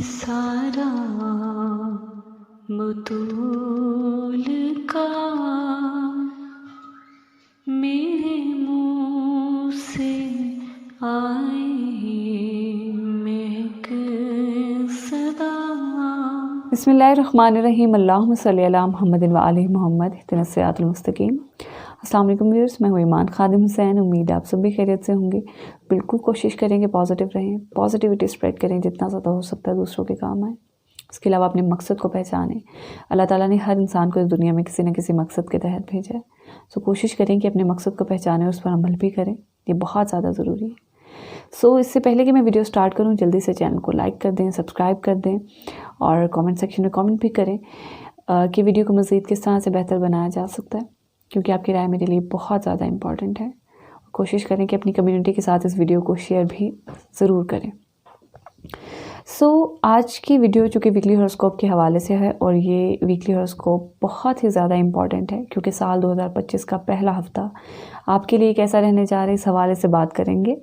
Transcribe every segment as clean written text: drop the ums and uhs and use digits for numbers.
सारा बतूल का मेरे मुँह से आए महक सदा। बिस्मिल्लाहिर्रहमानिर्रहीम। अल्लाहुम्मा सल्ली अला मुहम्मदिन व आलि मुहम्मद इहदिनस सिरातल मुस्तकीम। अस्सलाम वालेकुम व्यूअर्स, मैं हूँ ईमान खादिम हुसैन। उम्मीद है आप सब भी खैरियत से होंगे। बिल्कुल कोशिश करेंगे पॉजिटिव रहें, पॉजिटिविटी स्प्रेड करें जितना ज़्यादा हो सकता है, दूसरों के काम आए। इसके अलावा अपने मकसद को पहचानें। अल्लाह ताला ने हर इंसान को इस दुनिया में किसी न किसी मकसद के तहत भेजा है। सो कोशिश करें कि अपने मकसद को पहचानें और उस पर अमल भी करें। ये बहुत ज़्यादा ज़रूरी है। इससे पहले कि मैं वीडियो स्टार्ट करूं, जल्दी से चैनल को लाइक कर दें, सब्सक्राइब कर दें और कमेंट सेक्शन में कमेंट भी करें कि वीडियो को मज़ीद किस तरह से बेहतर बनाया जा सकता है, क्योंकि आपकी राय मेरे लिए बहुत ज़्यादा इंपॉर्टेंट है। कोशिश करें कि अपनी कम्युनिटी के साथ इस वीडियो को शेयर भी ज़रूर करें। आज की वीडियो चूँकि वीकली हॉरोस्कोप के हवाले से है और ये वीकली हॉरोस्कोप बहुत ही ज़्यादा इम्पॉर्टेंट है, क्योंकि साल 2025 का पहला हफ्ता आपके लिए कैसा रहने जा रहा है, इस हवाले से बात करेंगे।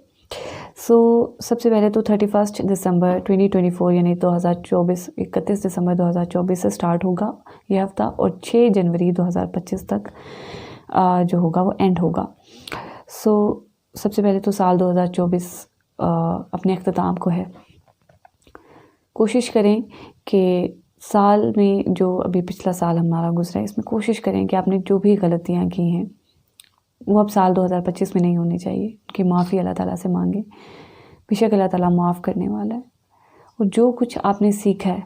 सबसे पहले तो 31 दिसंबर 2024 यानी 2024 31 दिसंबर 2024 से स्टार्ट होगा ये हफ़्ता और 6 जनवरी 2025 तक जो होगा वो एंड होगा। सबसे पहले तो साल 2024 अपने अख्ताम को है। कोशिश करें कि साल में जो अभी पिछला साल हमारा गुजरा है, इसमें कोशिश करें कि आपने जो भी गलतियाँ की हैं वो अब साल 2025 में नहीं होनी चाहिए। कि माफ़ी अल्लाह ताला से मांगे, बेशक अल्लाह ताला माफ़ करने वाला है। और जो कुछ आपने सीखा है,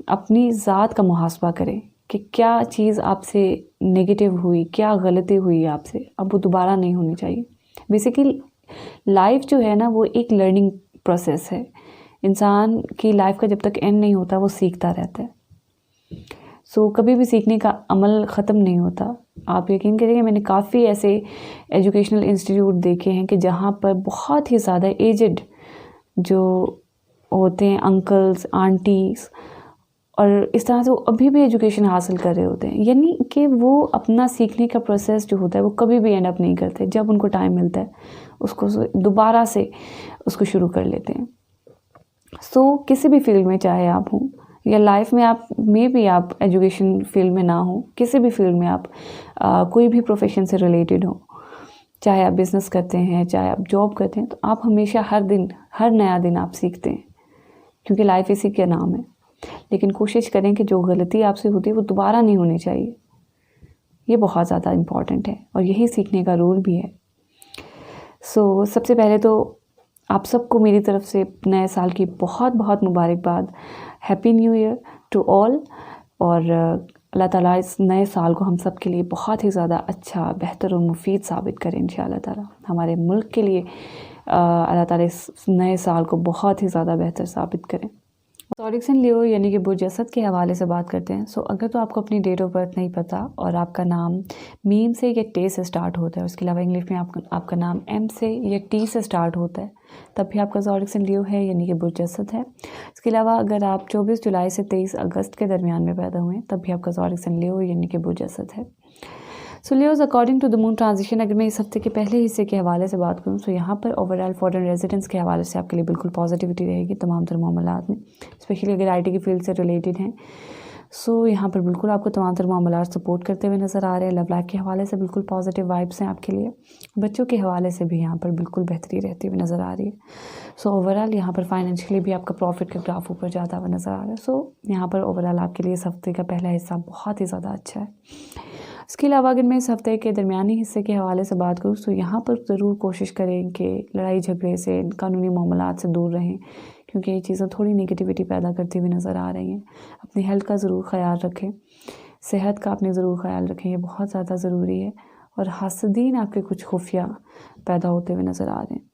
अपनी ज़ात का मुहासबा करें कि क्या चीज़ आपसे नेगेटिव हुई, क्या गलती हुई आपसे, अब वो दोबारा नहीं होनी चाहिए। बेसिकली लाइफ जो है ना, वो एक लर्निंग प्रोसेस है। इंसान की लाइफ का जब तक एंड नहीं होता वो सीखता रहता है। कभी भी सीखने का अमल ख़त्म नहीं होता। आप यकीन करिए, मैंने काफ़ी ऐसे एजुकेशनल इंस्टीट्यूट देखे हैं कि जहाँ पर बहुत ही ज़्यादा एजड जो होते हैं, अंकल्स, आंटीज़, और इस तरह से वो अभी भी एजुकेशन हासिल कर रहे होते हैं। यानी कि वो अपना सीखने का प्रोसेस जो होता है वो कभी भी एंड अप नहीं करते। जब उनको टाइम मिलता है उसको दोबारा से उसको शुरू कर लेते हैं। किसी भी फील्ड में चाहे आप हों या लाइफ में आप भी आप एजुकेशन फील्ड में ना हो, किसी भी फील्ड में आप कोई भी प्रोफेशन से रिलेटेड हो, चाहे आप बिज़नेस करते हैं, चाहे आप जॉब करते हैं, तो आप हमेशा हर नया दिन आप सीखते हैं, क्योंकि लाइफ इसी के नाम है। लेकिन कोशिश करें कि जो गलती आपसे होती है वो दोबारा नहीं होनी चाहिए। ये बहुत ज़्यादा इम्पॉर्टेंट है और यही सीखने का रूल भी है। सबसे पहले तो आप सबको मेरी तरफ से नए साल की बहुत बहुत मुबारकबाद। Happy new year to all. और अल्लाह ताला इस नए साल को हम सब के लिए बहुत ही ज़्यादा अच्छा, बेहतर और मुफीद साबित करें इंशाअल्लाह ताला। हमारे मुल्क के लिए अल्लाह ताला इस नए साल को बहुत ही ज़्यादा बेहतर साबित करें। ज़ोडिएक साइन लियो यानी कि बुर्ज असद के हवाले से बात करते हैं। अगर तो आपको अपनी डेट ऑफ बर्थ नहीं पता और आपका नाम मीम से या टे से स्टार्ट होता है, उसके अलावा इंग्लिश में आपका नाम एम से या टी से स्टार्ट होता है, तब भी आपका ज़ोडिएक साइन लियो है यानी कि बुर्ज असद है। इसके अलावा अगर आप 24 जुलाई से 23 अगस्त के दरमियान में पैदा हुए तब भी आपका ज़ोडिएक साइन लियो यानी कि बुर्ज असद है। Leos according to the moon transition, अगर मैं इस हफ्ते के पहले हिस्से के हवाले से बात करूँ यहाँ पर ओवरऑल फॉरेन रेजिडेंस के हवाले से आपके लिए बिल्कुल पॉजिटिविटी रहेगी तमाम तर मामलात में, स्पेशली अगर आईटी की फील्ड से रिलेटेड हैं। यहाँ पर बिल्कुल आपको तमाम तर मामलात सपोर्ट करते हुए नज़र आ रहे हैं। लव लाइफ के हवाले से बिल्कुल पॉजिटिव वाइब्स हैं आपके लिए। बच्चों के हवाले से भी यहाँ पर बिल्कुल बेहतरी रहती हुई नज़र आ रही है। ओवरऑल यहाँ पर फाइनेंशियली भी आपका प्रॉफिट का ग्राफ ऊपर जाता हुआ नज़र आ रहा है। यहाँ पर ओवरऑल आपके लिए इस हफ्ते का पहला हिस्सा बहुत ही ज़्यादा अच्छा है। इसके अलावा अगर मैं इस हफ्ते के दरमियानी हिस्से के हवाले से बात करूँ तो यहाँ पर ज़रूर कोशिश करें कि लड़ाई झगड़े से, कानूनी मामलात से दूर रहें, क्योंकि ये चीज़ें थोड़ी नेगेटिविटी पैदा करती हुई नज़र आ रही हैं। अपनी हेल्थ का ज़रूर ख्याल रखें, सेहत का अपने ज़रूर ख्याल रखें, ये बहुत ज़्यादा ज़रूरी है। और हासदीन आपके कुछ खुफिया पैदा होते हुए नज़र आ रहे हैं।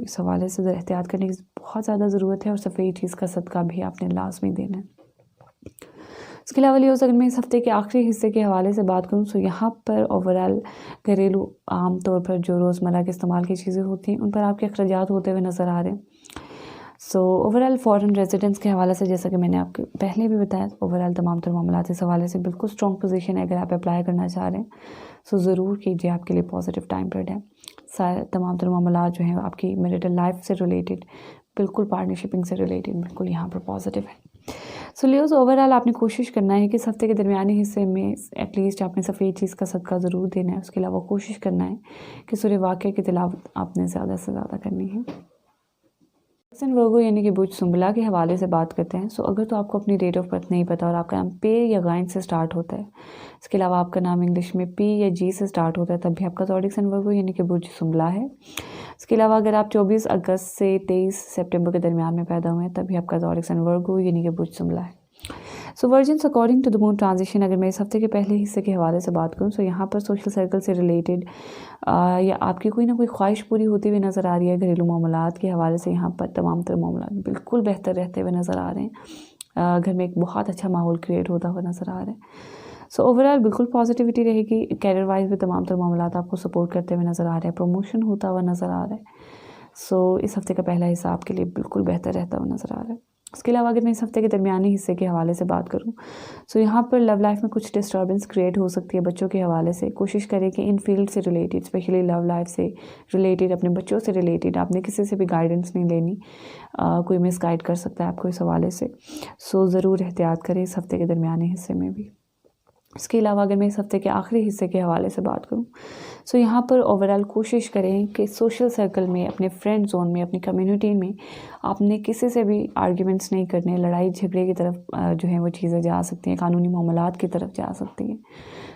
इस हवाले से एहतियात करने की बहुत ज़्यादा ज़रूरत है और सफ़ेद चीज़ का सदका भी आपने लाजमी देना है। इसके अलावा लियोज अगर मैं इस हफ्ते के आखिरी हिस्से के हवाले से बात करूँ यहाँ पर ओवरऑल घरेलू आम तौर पर जो रोज़मर्रा के इस्तेमाल की चीज़ें होती हैं उन पर आपके अखराजात होते हुए नज़र आ रहे हैं। ओवरऑल फॉरेन रेजिडेंस के हवाले से, जैसा कि मैंने आपको पहले भी बताया, ओवरऑल तमाम तर मामलात इस हवाले से बिल्कुल स्ट्रॉन्ग पोजीशन है। अगर आप अप्लाई करना चाह रहे हैं ज़रूर कीजिए, आपके लिए पॉजिटिव टाइम पीरियड है। सारे तमाम तर मामलात जो हैं आपकी मैरिटल लाइफ से रिलेटेड बिल्कुल पार्टनरशिपिंग से रिलेटेड बिल्कुल यहाँ पर पॉजिटिव है। सो लियोस, ओवरऑल आपने कोशिश करना है कि इस हफ्ते के दरमियानी हिस्से में एटलीस्ट आपने सफ़ेद चीज़ का सदका ज़रूर देना है। उसके अलावा कोशिश करना है कि सूरह वाक़िया की तिलावत आपने ज़्यादा से ज़्यादा करनी है। सन वर्गो यानी कि बुर्ज सुंबला के हवाले से बात करते हैं। सो अगर तो आपको अपनी डेट ऑफ बर्थ नहीं पता और आपका नाम पे या गाइन से स्टार्ट होता है, इसके अलावा आपका नाम इंग्लिश में पी या जी से स्टार्ट होता है, तब भी आपका ज़ोडिक सन वर्गो यानी कि बुर्ज सुंबला है। इसके अलावा अगर आप 24 अगस्त से 23 सितंबर के दरमियान में पैदा हुए हैं, तभी आपका ज़ोडिक सन वर्गो यानी कि बुर्ज सुंबला है। So virgins according to the moon transition, अगर मैं इस हफ्ते के पहले हिस्से के हवाले से बात करूँ, सो यहाँ पर सोशल सर्कल से रिलेटेड या आपकी कोई ना कोई ख्वाहिश पूरी होती हुई नज़र आ रही है। घरेलू मामलात के हवाले से यहाँ पर तमाम तर मामलात बिल्कुल बेहतर रहते हुए नज़र आ रहे हैं। घर में एक बहुत अच्छा माहौल क्रिएट होता हुआ नज़र आ रहा है। सो ओवरऑल बिल्कुल पॉजिटिविटी रहेगी। कैरियर वाइज भी तमाम तर मामलात आपको सपोर्ट करते हुए नज़र आ रहे हैं। प्रमोशन होता हुआ नज़र आ रहा है। सो इस हफ्ते का पहला हिस्सा आपके लिए बिल्कुल बेहतर रहता हुआ नज़र आ रहा है। इसके अलावा अगर मैं इस हफ्ते के दरमियानी हिस्से के हवाले से बात करूं, सो यहाँ पर लव लाइफ में कुछ डिस्टर्बेंस क्रिएट हो सकती है बच्चों के हवाले से। कोशिश करें कि इन फील्ड से रिलेटेड, स्पेशली लव लाइफ से रिलेटेड, अपने बच्चों से रिलेटेड आपने किसी से भी गाइडेंस नहीं लेनी। कोई मिस गाइड कर सकता है आपको इस हवाले से। सो ज़रूर एहतियात करें इस हफ्ते के दरमियानी हिस्से में भी। इसके अलावा अगर मैं इस हफ्ते के आखिरी हिस्से के हवाले से बात करूं, सो यहाँ पर ओवरऑल कोशिश करें कि सोशल सर्कल में, अपने फ्रेंड जोन में, अपनी कम्युनिटी में आपने किसी से भी आर्ग्यूमेंट्स नहीं करने। लड़ाई झगड़े की तरफ जो है वो चीज़ें जा सकती हैं, कानूनी मामलात की तरफ जा सकती हैं।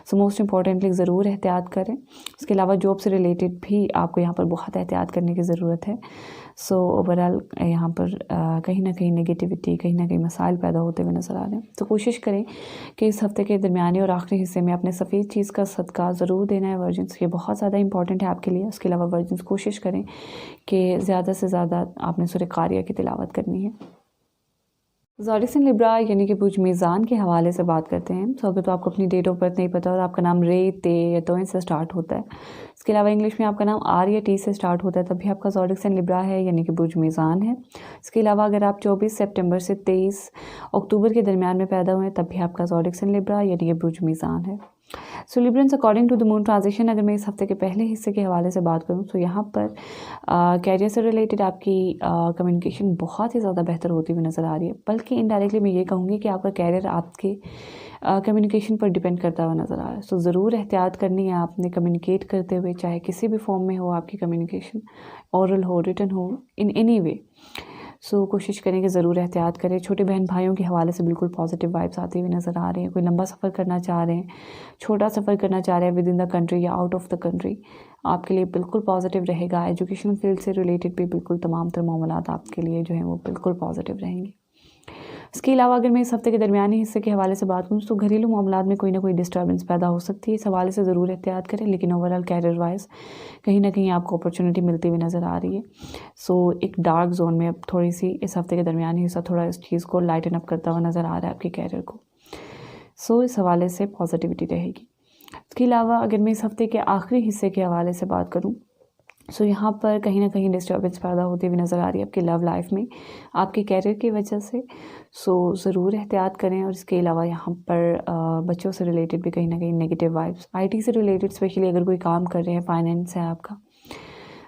सो मोस्ट इम्पॉर्टेंटली ज़रूर एहतियात करें। इसके अलावा जॉब से रिलेटेड भी आपको यहाँ पर बहुत एहतियात करने की ज़रूरत है। सो ओवरऑल यहाँ पर कहीं ना कहीं नेगेटिविटी, कहीं ना कहीं मसाइल पैदा होते हुए नज़र आ रहे हैं। तो कोशिश करें कि इस हफ्ते के दरमियानी और आखिरी हिस्से में अपने सफ़ेद चीज़ का सदका ज़रूर देना है वर्जिन्स। ये बहुत ज़्यादा इंपॉर्टेंट है आपके लिए। उसके अलावा वर्जिन्स कोशिश करें कि ज़्यादा से ज़्यादा आपने सूरह कारिया की तिलावत करनी है। ज़ोडिक सन लिब्रा यानी कि बुर्ज मीज़ान के हवाले से बात करते हैं। तो अगर तो आपको अपनी डेट ऑफ बर्थ नहीं पता और आपका नाम रे, ते या तोइन से स्टार्ट होता है, इसके अलावा इंग्लिश में आपका नाम आर या टी से स्टार्ट होता है, तब भी आपका ज़ोडिक सन लिब्रा है यानी कि बुर्ज मीज़ान है। इसके अलावा अगर आप 24 सितंबर से 23 अक्टूबर के दरमियान में पैदा हुए, तब भी आपका ज़ोडिक सन लिब्रा यानी कि बुर्ज मीज़ान है। So librans according to the moon transition, अगर मैं इस हफ्ते के पहले हिस्से के हवाले से बात करूं, तो यहाँ पर कैरियर से रिलेटेड आपकी कम्युनिकेशन बहुत ही ज़्यादा बेहतर होती हुई नज़र आ रही है। बल्कि इनडायरेक्टली मैं ये कहूँगी कि आपका कैरियर आपके कम्युनिकेशन पर डिपेंड करता हुआ नज़र आ रहा है। सो ज़रूर एहतियात करनी है आपने कम्युनिकेट करते हुए, चाहे किसी भी फॉर्म में हो आपकी कम्युनिकेशन, ओरल हो, रिटन हो, इन एनी वे। सो कोशिश करें कि ज़रूर एहतियात करें। छोटे बहन भाइयों के हवाले से बिल्कुल पॉजिटिव वाइब्स आते हुए नज़र आ रहे हैं। कोई लंबा सफ़र करना चाह रहे हैं, छोटा सफ़र करना चाह रहे हैं विद इन द कंट्री या आउट ऑफ द कंट्री, आपके लिए बिल्कुल पॉजिटिव रहेगा। एजुकेशन फील्ड से रिलेटेड भी बिल्कुल तमाम तर मामलात आपके लिए जो हैं वो बिल्कुल पॉजिटिव रहेंगे। इसके अलावा अगर मैं इस हफ्ते के दरमियानी हिस्से के हवाले से बात करूँ, तो घरेलू मामलात में कोई ना कोई डिस्टर्बेंस पैदा हो सकती है। इस हवाले से ज़रूर एहतियात करें। लेकिन ओवरऑल कैरियर वाइज कहीं ना कहीं आपको अपॉर्चुनिटी मिलती हुई नज़र आ रही है। सो एक डार्क जोन में अब थोड़ी सी इस हफ्ते के दरमियानी हिस्सा थोड़ा इस चीज़ को लाइटन अप करता हुआ नज़र आ रहा है आपके कैरियर को। सो इस हवाले से पॉजिटिविटी रहेगी। इसके अलावा अगर मैं इस हफ्ते के आखिरी हिस्से के हवाले से बात करूँ, सो यहाँ पर कहीं ना कहीं डिस्टर्बेंस पैदा होती हुई नज़र आ रही है आपकी लव लाइफ में, आपके कैरियर की वजह से। सो ज़रूर एहतियात करें। और इसके अलावा यहाँ पर बच्चों से रिलेटेड भी कहीं ना कहीं नेगेटिव वाइब्स, आईटी से रिलेटेड स्पेशली अगर कोई काम कर रहे हैं, फाइनेंस है आपका,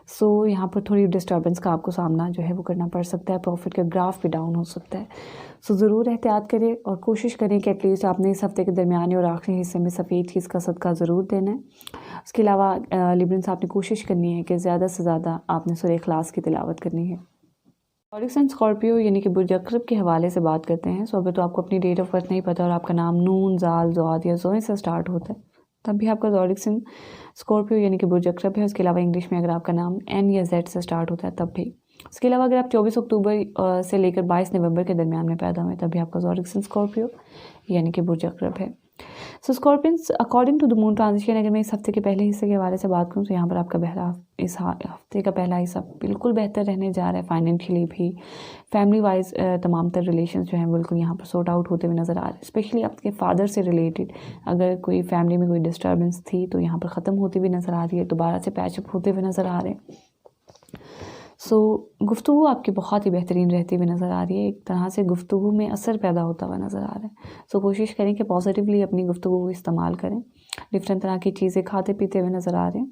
सो यहाँ पर थोड़ी डिस्टर्बेंस का आपको सामना जो है वो करना पड़ सकता है। प्रॉफिट का ग्राफ भी डाउन हो सकता है। सो ज़रूर एहतियात करें और कोशिश करें कि एटलीस्ट आपने इस हफ्ते के दरमियानी और आखिरी हिस्से में सफ़ेद चीज़ का सदका ज़रूर देना है। उसके अलावा लिब्रेंस आपने कोशिश करनी है कि ज़्यादा से ज़्यादा आपने सूरह इखलास की तिलावत करनी है। ज़ोडिक सन स्कॉर्पियो यानी कि बुर्ज अक़रब के हवाले से बात करते हैं। सो अगर तो आपको अपनी डेट ऑफ बर्थ नहीं पता और आपका नाम नून, ज़ाल, ज़ौद या ज़ोइन से स्टार्ट होता है, तब भी आपका ज़ोडिक सन स्कॉर्पियो यानी कि बुर्ज अक़रब है। उसके अलावा इंग्लिश में अगर आपका नाम एन या जेड से स्टार्ट होता है, तब भी। इसके अलावा अगर आप 24 अक्टूबर से लेकर 22 नवंबर के दरमियान में पैदा हुए, तभी आपका ज़ोडिक सन स्कॉर्पियो यानी कि बुर्ज अक़रब है। So scorpions according to the moon transition, अगर मैं इस हफ्ते के पहले हिस्से के हवाले से बात करूँ, तो यहाँ पर आपका इस हफ्ते का पहला हिस्सा बिल्कुल बेहतर रहने जा रहा है। फाइनेंशियली भी, फैमिली वाइज तमाम तर रिलेशंस जो हैं बिल्कुल यहाँ पर सॉर्ट आउट होते हुए नज़र आ रहे हैं। स्पेशली आपके फादर से रिलेटेड अगर कोई फैमिली में कोई डिस्टर्बेंस थी तो यहाँ पर ख़त्म होती हुई नज़र आ रही है, दोबारा से पैचअप होते हुए नज़र आ रहे हैं। सो गुफ्तगू आपकी बहुत ही बेहतरीन रहती हुई नज़र आ रही है। एक तरह से गुफ्तगू में असर पैदा होता हुआ नज़र आ रहा है। सो कोशिश करें कि पॉजिटिवली अपनी गुफ्तगू को इस्तेमाल करें। डिफरेंट तरह की चीज़ें खाते पीते हुए नज़र आ रहे हैं।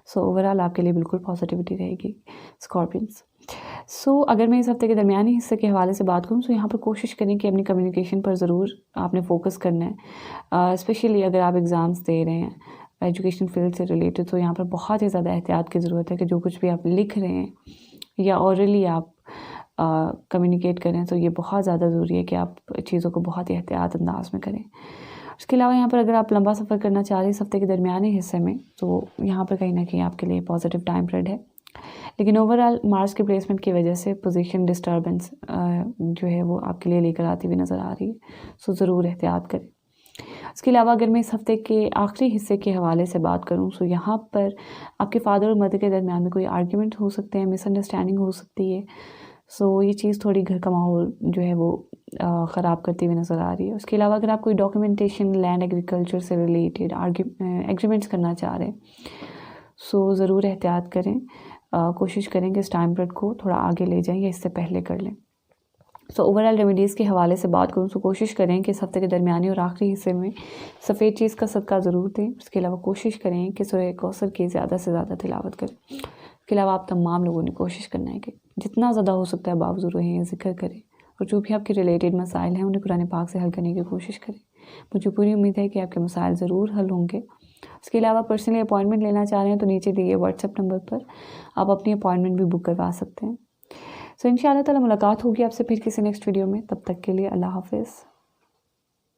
सो ओवरऑल आपके लिए बिल्कुल पॉजिटिविटी रहेगी स्कॉर्पियंस। अगर मैं इस हफ्ते के दरमियानी हिस्से के हवाले से बात करूँ तो यहाँ पर कोशिश करें कि अपनी कम्युनिकेशन पर ज़रूर आपने फ़ोकस करना है। स्पेशली अगर आप एग्ज़ाम्स दे रहे हैं एजुकेशन फील्ड से रिलेटेड, तो यहाँ पर बहुत ही ज़्यादा एहतियात की ज़रूरत है कि जो कुछ भी आप लिख रहे हैं या ऑरली आप कम्युनिकेट करें, तो ये बहुत ज़्यादा ज़रूरी है कि आप चीज़ों को बहुत ही एहतियात अंदाज में करें। उसके अलावा यहाँ पर अगर आप लंबा सफ़र करना चाह रहे हैं इस हफ्ते के दरमियाने हिस्से में, तो यहाँ पर कहीं ना कहीं आपके लिए पॉजिटिव टाइम पीरियड है। लेकिन ओवरऑल मार्स के प्लेसमेंट की वजह से पोजीशन डिस्टर्बेंस जो है वो आपके लिए लेकर आती हुई नज़र आ रही है, सो ज़रूर एहतियात करें। इसके अलावा अगर मैं इस हफ्ते के आखिरी हिस्से के हवाले से बात करूँ, सो यहाँ पर आपके फादर और मदर के दरमियान में कोई आर्ग्यूमेंट हो सकते हैं, मिसअंडरस्टैंडिंग हो सकती है। सो ये चीज़ थोड़ी घर का माहौल जो है वो ख़राब करती हुई नज़र आ रही है। उसके अलावा अगर आप कोई डॉक्यूमेंटेशन लैंड एग्रीकल्चर से रिलेटेड एग्रीमेंट्स करना चाह रहे हैं, सो ज़रूर एहतियात करें। कोशिश करें कि इस टाइम पीरियड को थोड़ा आगे ले जाएं या इससे पहले कर लें। ओवरऑल रेमेडीज़ के हवाले से बात करूँ तो कोशिश करें कि इस हफ्ते के दरमियानी और आखिरी हिस्से में सफ़ेद चीज़ का सदका ज़रूर दें। उसके अलावा कोशिश करें कि सूरह कौसर की ज़्यादा से ज़्यादा तिलावत करें। इसके अलावा आप तमाम लोगों ने कोशिश करना है कि जितना ज़्यादा हो सकता है बावजूद रहें, ज़िक्र करें और जो भी आपके रिलेटेड मसाइल हैं उन्हें कुरान पाक से हल करने की कोशिश करें। मुझे पूरी उम्मीद है कि आपके मसाइल ज़रूर हल होंगे। इसके अलावा पर्सनली अपॉइंटमेंट लेना चाह रहे हैं तो नीचे दिए व्हाट्सएप नंबर पर आप अपनी अपॉइंटमेंट भी बुक करवा सकते हैं। इंशाअल्लाह ताला मुलाकात होगी आपसे फिर किसी नेक्स्ट वीडियो में। तब तक के लिए अल्लाह हाफ़िज़।